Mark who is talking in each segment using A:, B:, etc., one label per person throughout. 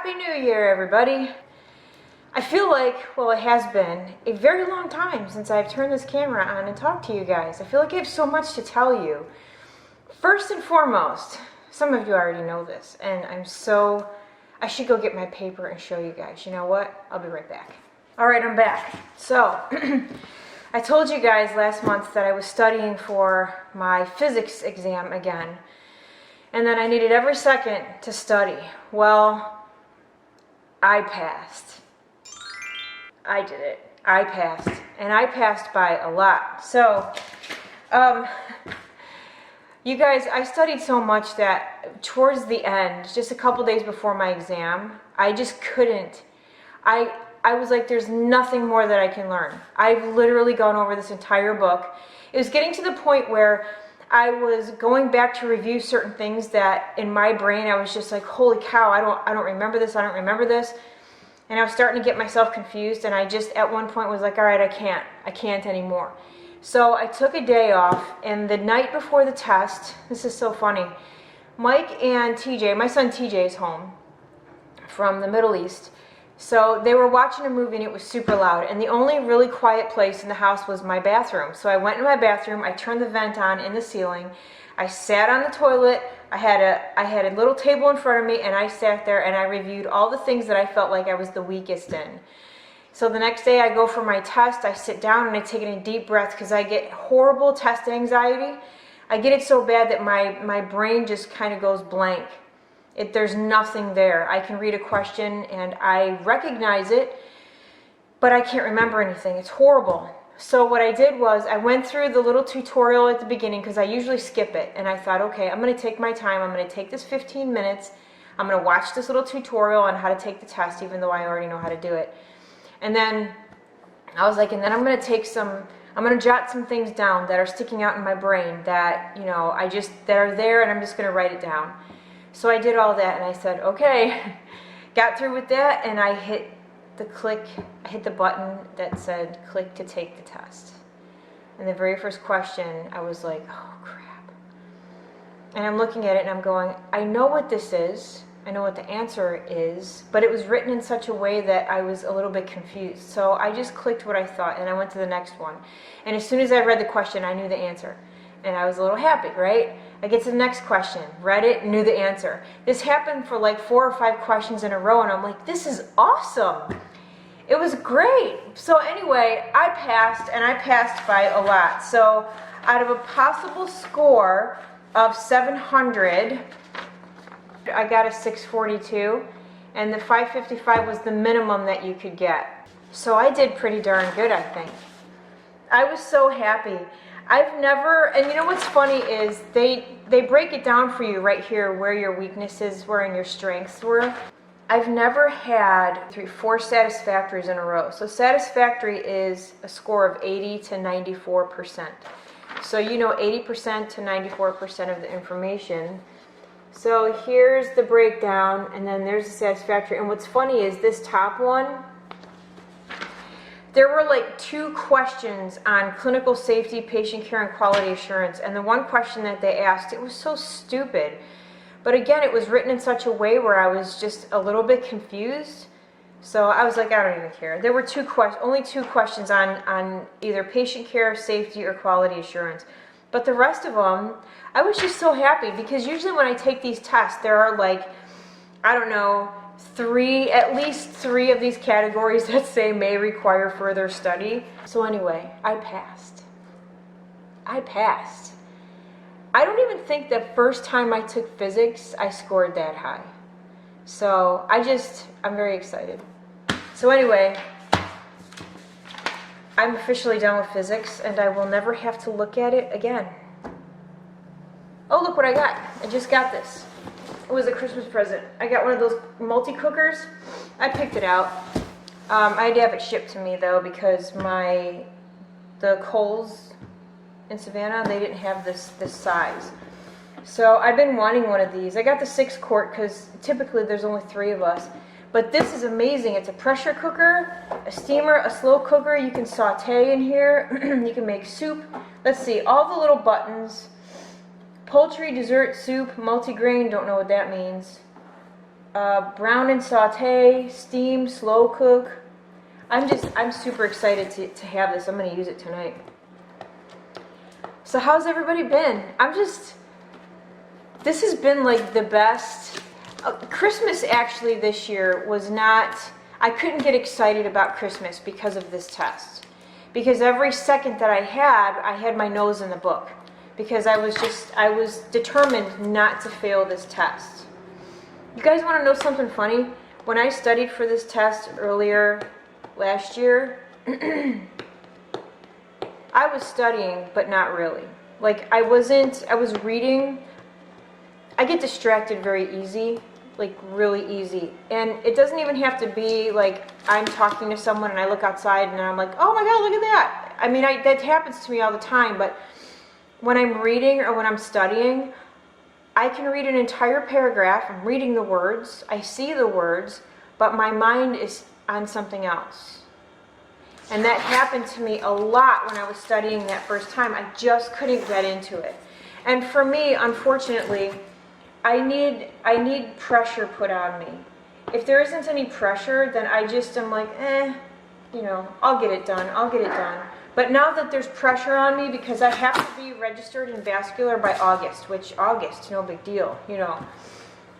A: Happy New Year, everybody. I feel like, well, it has been a very long time since I've turned this camera on and talked to you guys. I feel like I have so much to tell you. First and foremost, some of you already know this, and I should go get my paper and show you guys. You know what? I'll be right back. All right, I'm back. So, I told you guys last month that I was studying for my physics exam again, and then I needed every second to study. Well, I passed. I did it. I passed. And I passed by a lot. So, you guys, I studied so much that towards the end, just a couple days before my exam, I just couldn't. I was like, there's nothing more that I can learn. I've literally gone over this entire book. It was getting to the point where I was going back to review certain things that in my brain, I was just like, holy cow, I don't remember this, I don't remember this. And I was starting to get myself confused, and I just at one point was like, all right, I can't anymore. So I took a day off, and the night before the test, this is so funny, Mike and TJ, my son TJ is home from the Middle East. So they were watching a movie and it was super loud, and the only really quiet place in the house was my bathroom. So I went in my bathroom, I turned the vent on in the ceiling, I sat on the toilet, I had a little table in front of me, and I sat there and I reviewed all the things that I felt like I was the weakest in. So the next day I go for my test, I sit down and I take in a deep breath because I get horrible test anxiety. I get it so bad that my brain just kind of goes blank. There's nothing there. I can read a question and I recognize it, but I can't remember anything. It's horrible. So what I did was I went through the little tutorial at the beginning because I usually skip it. And I thought, okay, I'm going to take my time. I'm going to take this 15 minutes. I'm going to watch this little tutorial on how to take the test, even though I already know how to do it. And then I was like, and then I'm going to jot some things down that are sticking out in my brain that, you know, that are there, and I'm just going to write it down. So I did all that, and I said, okay, got through with that, and I hit the button that said click to take the test. And the very first question, I was like, oh crap. And I'm looking at it and I'm going, I know what this is, I know what the answer is, but it was written in such a way that I was a little bit confused. So I just clicked what I thought, and I went to the next one. And as soon as I read the question, I knew the answer. And I was a little happy, right? I get to the next question, read it, knew the answer. This happened for like 4 or 5 questions in a row, and I'm like, this is awesome. It was great. So anyway, I passed, and I passed by a lot. So out of a possible score of 700, I got a 642, and the 555 was the minimum that you could get. So I did pretty darn good, I think. I was so happy. I've never, and you know what's funny is they break it down for you right here where your weaknesses were and your strengths were. I've never had 4 satisfactories in a row. So satisfactory is a score of 80 to 94%. So you know 80% to 94% of the information. So here's the breakdown, and then there's the satisfactory. And what's funny is this top one, there were like 2 questions on clinical safety, patient care, and quality assurance. And the one question that they asked, it was so stupid. But again, it was written in such a way where I was just a little bit confused. So I was like, I don't even care. There were only 2 questions on either patient care, safety, or quality assurance. But the rest of them, I was just so happy because usually when I take these tests, there are like, I don't know, at least 3 of these categories that say may require further study. So anyway, I passed. I passed. I don't even think the first time I took physics, I scored that high. So I'm very excited. So anyway, I'm officially done with physics, and I will never have to look at it again. Oh, look what I got. I just got this. It was a Christmas present. I got one of those multi-cookers. I picked it out. I had to have it shipped to me though because the Kohl's in Savannah, they didn't have this size. So I've been wanting one of these. I got the 6-quart because typically there's only 3 of us. But this is amazing. It's a pressure cooker, a steamer, a slow cooker. You can saute in here. You can make soup. Let's see, all the little buttons. Poultry, dessert, soup, multigrain, don't know what that means. brown and saute, steam, slow cook. I'm super excited to have this. I'm gonna use it tonight. So how's everybody been? This has been like the best. Christmas actually this year was not, I couldn't get excited about Christmas because of this test. Because every second that I had my nose in the book. Because I was determined not to fail this test. You guys want to know something funny? When I studied for this test earlier last year, I was studying, but not really. Like I was reading. I get distracted very easy, like really easy. And it doesn't even have to be like I'm talking to someone and I look outside and I'm like, oh my God, look at that. I mean, that happens to me all the time, but when I'm reading or when I'm studying, I can read an entire paragraph. I'm reading the words. I see the words, but my mind is on something else. And that happened to me a lot when I was studying that first time. I just couldn't get into it. And for me, unfortunately, I need pressure put on me. If there isn't any pressure, then I'm like, I'll get it done. But now that there's pressure on me, because I have to be registered in vascular by August, no big deal,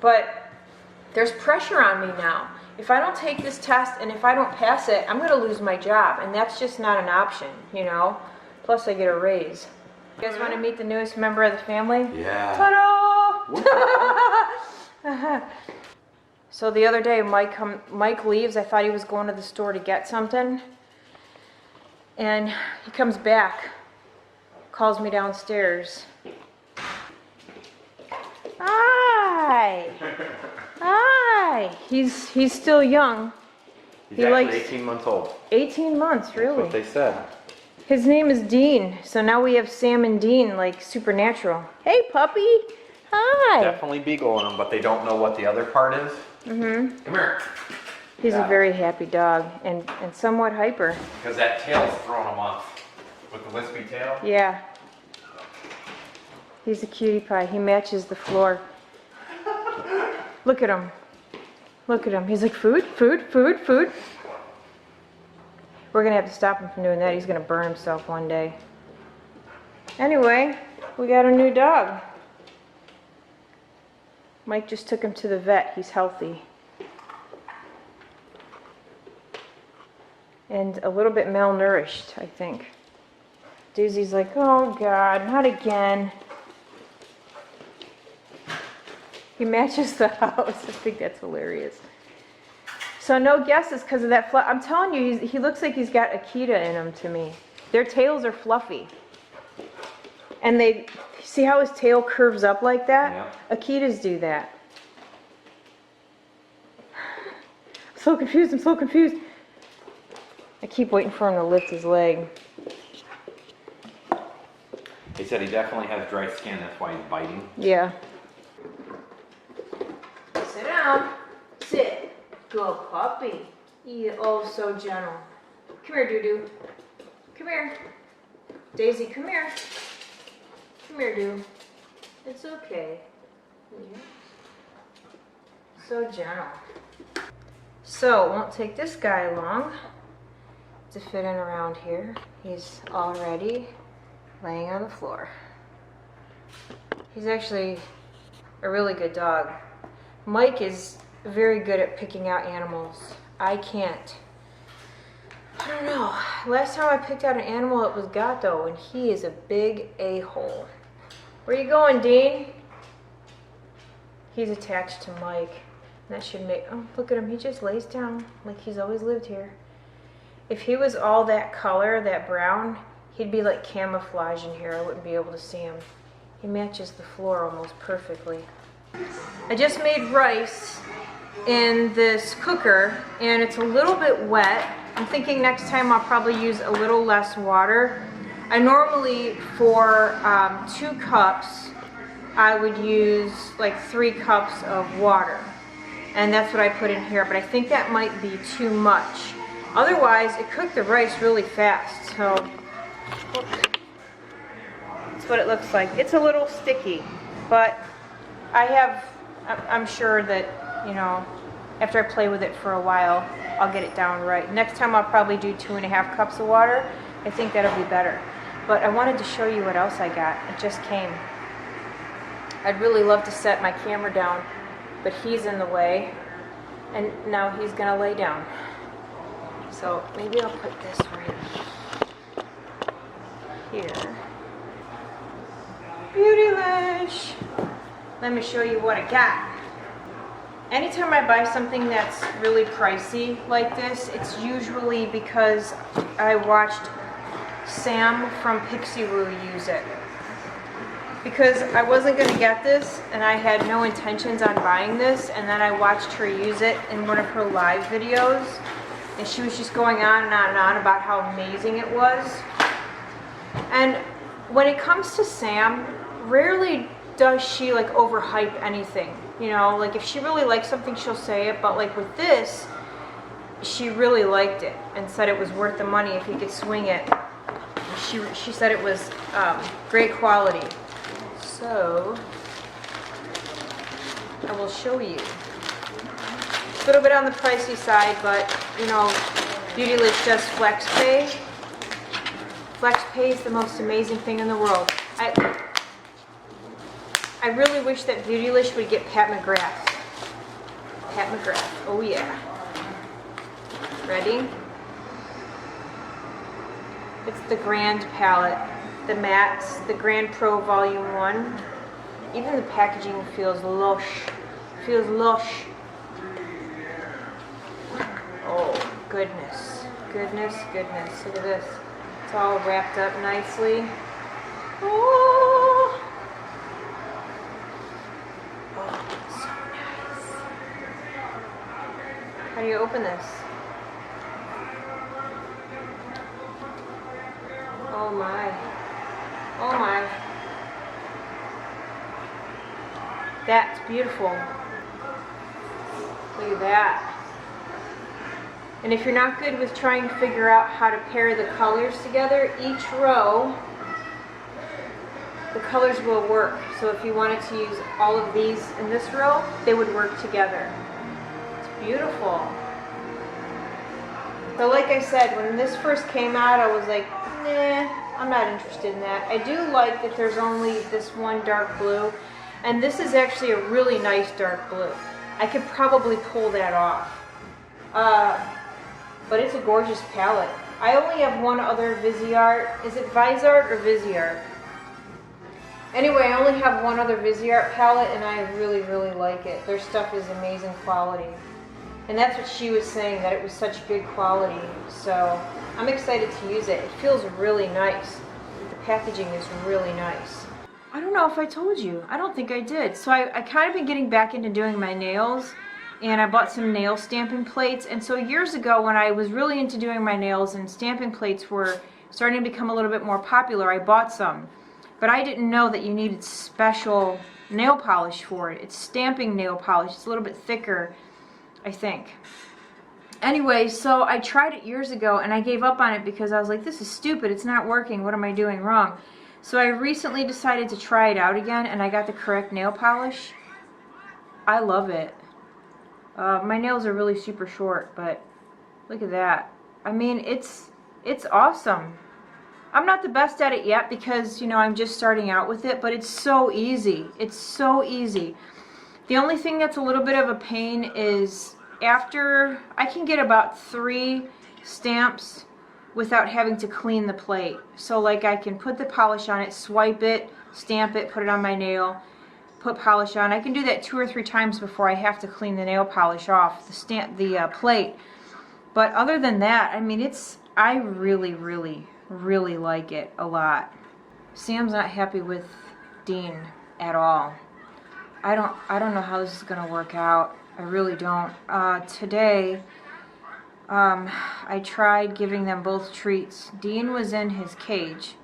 A: But there's pressure on me now. If I don't take this test and if I don't pass it, I'm going to lose my job. And that's just not an option, Plus I get a raise. You guys want to meet the newest member of the family?
B: Yeah.
A: Ta-da! So the other day, Mike leaves. I thought he was going to the store to get something. And he comes back, calls me downstairs. Hi! Hi! He's still young.
B: He's actually 18 months old.
A: 18 months, really?
B: That's what they said.
A: His name is Dean, so now we have Sam and Dean, like supernatural. Hey, puppy! Hi!
B: Definitely beagling them, but they don't know what the other part is.
A: Mm-hmm.
B: Come here.
A: He's a very happy dog and somewhat hyper.
B: Because that tail's throwing him off. With the wispy tail?
A: Yeah. He's a cutie pie. He matches the floor. Look at him. Look at him. He's like, food, food, food, food. We're going to have to stop him from doing that. He's going to burn himself one day. Anyway, we got a new dog. Mike just took him to the vet. He's healthy. And a little bit malnourished, I think. Doozy's like, oh God, not again. He matches the house. I think that's hilarious. So no guesses because of that fluff. I'm telling you, he looks like he's got Akita in him to me. Their tails are fluffy. And see how his tail curves up like that?
B: Yeah.
A: Akitas do that. I'm so confused. I keep waiting for him to lift his leg.
B: He said he definitely has dry skin, that's why he's biting.
A: Yeah. Sit down. Sit. Good puppy. Oh, so gentle. Come here, Doo-Doo. Come here. Daisy, come here. Come here, Doo. It's okay. Yeah. So gentle. So, it won't take this guy long to fit in around here. He's already laying on the floor. He's actually a really good dog. Mike is very good at picking out animals. I can't. I don't know. Last time I picked out an animal, it was Gato, and he is a big a-hole. Where you going, Dean? He's attached to Mike. That should make, oh, look at him. He just lays down like he's always lived here. If he was all that color, that brown, he'd be like camouflage in here. I wouldn't be able to see him. He matches the floor almost perfectly. I just made rice in this cooker and it's a little bit wet. I'm thinking next time I'll probably use a little less water. I normally, for 2 cups, I would use like 3 cups of water. And that's what I put in here, but I think that might be too much. Otherwise, it cooked the rice really fast, so that's what it looks like. It's a little sticky, but I'm sure that you know, after I play with it for a while, I'll get it down right. Next time I'll probably do 2.5 cups of water. I think that'll be better. But I wanted to show you what else I got. It just came. I'd really love to set my camera down, but he's in the way, and now he's gonna lay down. So maybe I'll put this right here. Beautylish! Let me show you what I got. Anytime I buy something that's really pricey like this, it's usually because I watched Sam from PHILICIA'S use it. Because I wasn't going to get this, and I had no intentions on buying this, and then I watched her use it in one of her live videos, and she was just going on and on and on about how amazing it was. And when it comes to Sam, rarely does she like overhype anything. You know, like if she really likes something, she'll say it, but like with this, she really liked it and said it was worth the money if you could swing it. She said it was great quality. So I will show you. A little bit on the pricey side, but you know, Beautylish does flex pay. Flex pay is the most amazing thing in the world. I really wish that Beautylish would get Pat McGrath. Pat McGrath, oh yeah. Ready? It's the Grand palette, the mattes, the Grand Pro Volume 1. Even the packaging feels lush. Feels lush. Oh, goodness. Goodness, goodness. Look at this. It's all wrapped up nicely. Oh, so nice. How do you open this? Oh my. Oh my. That's beautiful. Look at that. And if you're not good with trying to figure out how to pair the colors together, each row, the colors will work. So if you wanted to use all of these in this row, they would work together. It's beautiful. So like I said, when this first came out, I was like, nah, I'm not interested in that. I do like that there's only this one dark blue, and this is actually a really nice dark blue. I could probably pull that off. But it's a gorgeous palette. I only have one other Viseart. Is it Viseart or Viseart? Anyway, I only have one other Viseart palette, and I really, really like it. Their stuff is amazing quality. And that's what she was saying, that it was such good quality. So I'm excited to use it. It feels really nice. The packaging is really nice. I don't know if I told you. I don't think I did. So I kind of been getting back into doing my nails, and I bought some nail stamping plates. And so years ago, when I was really into doing my nails and stamping plates were starting to become a little bit more popular, I bought some. But I didn't know that you needed special nail polish for it. It's stamping nail polish. It's a little bit thicker, I think. Anyway, so I tried it years ago and I gave up on it because I was like, this is stupid. It's not working. What am I doing wrong? So I recently decided to try it out again, and I got the correct nail polish. I love it. My nails are really super short, but look at that. I mean, it's awesome. I'm not the best at it yet because, you know, I'm just starting out with it, but it's so easy. It's so easy. The only thing that's a little bit of a pain is after I can get about 3 stamps without having to clean the plate. So like I can put the polish on it, swipe it, stamp it, put it on my nail, put polish on. I can do that 2 or 3 times before I have to clean the nail polish off the plate. But other than that, I mean, I really, really, really like it a lot. Sam's not happy with Dean at all. I don't know how this is gonna work out. I really don't. Today, I tried giving them both treats. Dean was in his cage,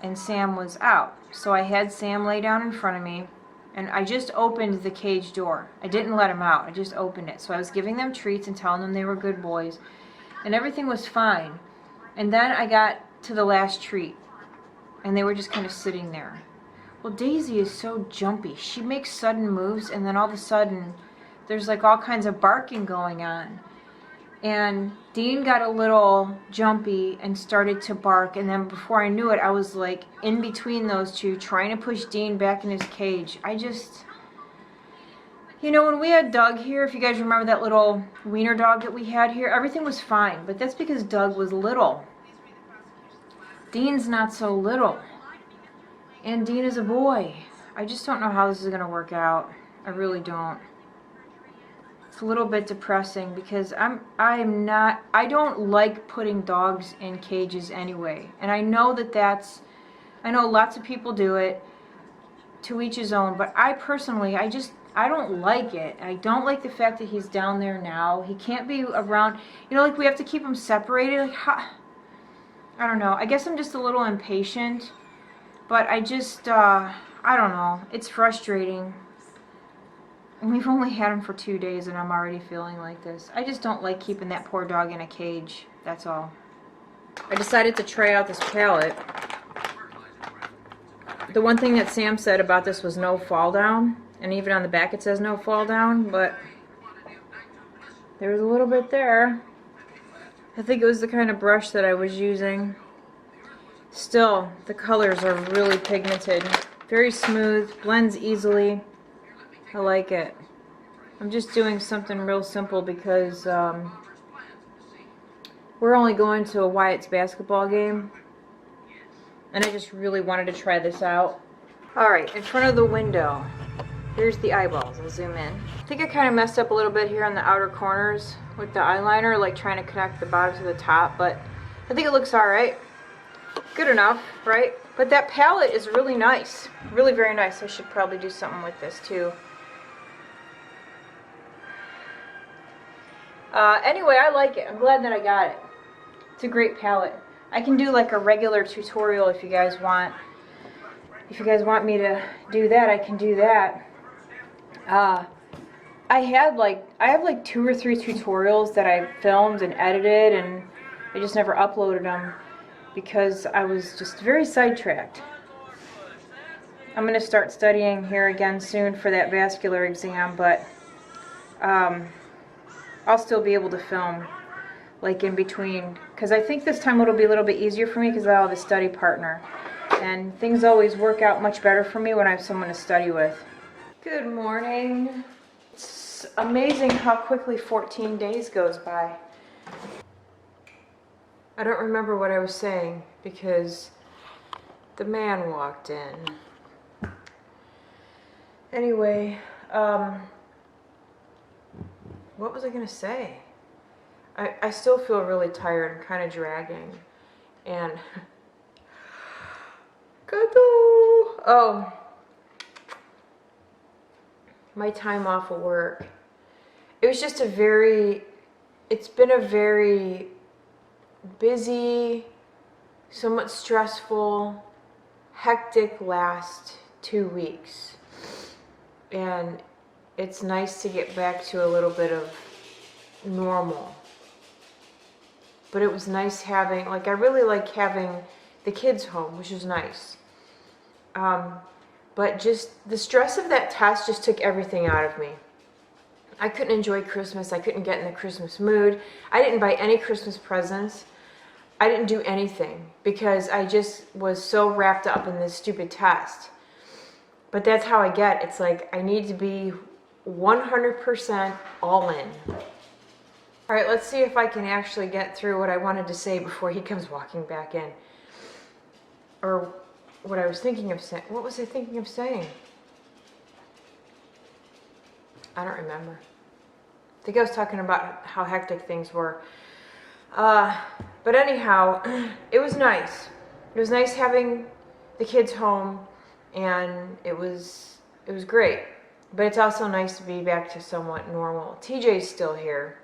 A: and Sam was out. So I had Sam lay down in front of me, and I just opened the cage door. I didn't let him out. I just opened it. So I was giving them treats and telling them they were good boys, and everything was fine. And then I got to the last treat, and they were just kind of sitting there. Well, Daisy is so jumpy. She makes sudden moves, and then all of a sudden, there's like all kinds of barking going on. And Dean got a little jumpy and started to bark, and then before I knew it, I was like in between those two trying to push Dean back in his cage. You know, when we had Doug here, if you guys remember that little wiener dog that we had here, everything was fine, but that's because Doug was little. Dean's not so little, and Dean is a boy. I just don't know how this is going to work out. I really don't. It's a little bit depressing because I don't like putting dogs in cages anyway. And I know I know lots of people do it, to each his own, but I personally, I don't like it. I don't like the fact that he's down there now. He can't be around, you know, like we have to keep him separated. Like, I don't know. I guess I'm just a little impatient, but I don't know. It's frustrating. And we've only had him for 2 days and I'm already feeling like this. I just don't like keeping that poor dog in a cage. That's all. I decided to try out this palette. The one thing that Sam said about this was no fall down. And even on the back it says no fall down. But there's a little bit there. I think it was the kind of brush that I was using. Still, the colors are really pigmented. Very smooth. Blends easily. I like it. I'm just doing something real simple because we're only going to a Wyatt's basketball game. And I just really wanted to try this out. Alright, in front of the window. Here's the eyeballs. I'll zoom in. I think I kind of messed up a little bit here on the outer corners with the eyeliner, like trying to connect the bottom to the top, but I think it looks alright. Good enough, right? But that palette is really nice. Really very nice. I should probably do something with this too. Anyway, I like it. I'm glad that I got it. It's a great palette. I can do like a regular tutorial if you guys want. If you guys want me to do that, I can do that. I have like 2 or 3 tutorials that I filmed and edited, and I just never uploaded them because I was just very sidetracked. I'm going to start studying here again soon for that vascular exam, but I'll still be able to film like in between, because I think this time it'll be a little bit easier for me because I'll have a study partner, and things always work out much better for me when I have someone to study with. Good morning. It's amazing how quickly 14 days goes by. I don't remember what I was saying because the man walked in. Anyway, what was I gonna say? I still feel really tired and kind of dragging. And oh, my time off of work. It was just it's been a very busy, somewhat stressful, hectic last 2 weeks. And it's nice to get back to a little bit of normal. But it was nice having, like, I really like having the kids home, which is nice. But just the stress of that test just took everything out of me. I couldn't enjoy Christmas. I couldn't get in the Christmas mood. I didn't buy any Christmas presents. I didn't do anything because I just was so wrapped up in this stupid test. But that's how I get. It's like I need to be 100% all in. All right, let's see if I can actually get through what I wanted to say before he comes walking back in. Or what I was thinking of saying. What was I thinking of saying? I don't remember. I think I was talking about how hectic things were. But anyhow, it was nice. It was nice having the kids home, and it was great. But it's also nice to be back to somewhat normal. TJ's still here.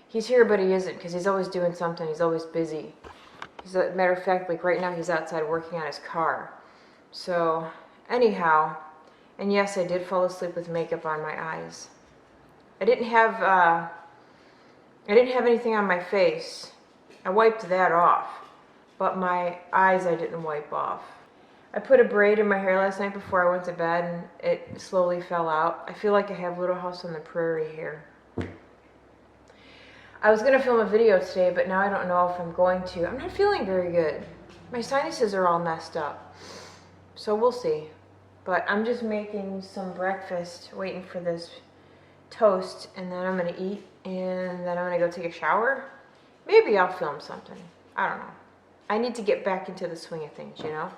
A: He's here, but he isn't, because he's always doing something. He's always busy. As a matter of fact, like right now, he's outside working on his car. So, anyhow, and yes, I did fall asleep with makeup on my eyes. I didn't have anything on my face. I wiped that off, but my eyes I didn't wipe off. I put a braid in my hair last night before I went to bed and it slowly fell out. I feel like I have Little House on the Prairie here. I was going to film a video today, but now I don't know if I'm going to. I'm not feeling very good. My sinuses are all messed up. So we'll see. But I'm just making some breakfast, waiting for this toast, and then I'm going to eat, and then I'm going to go take a shower. Maybe I'll film something. I don't know. I need to get back into the swing of things, you know?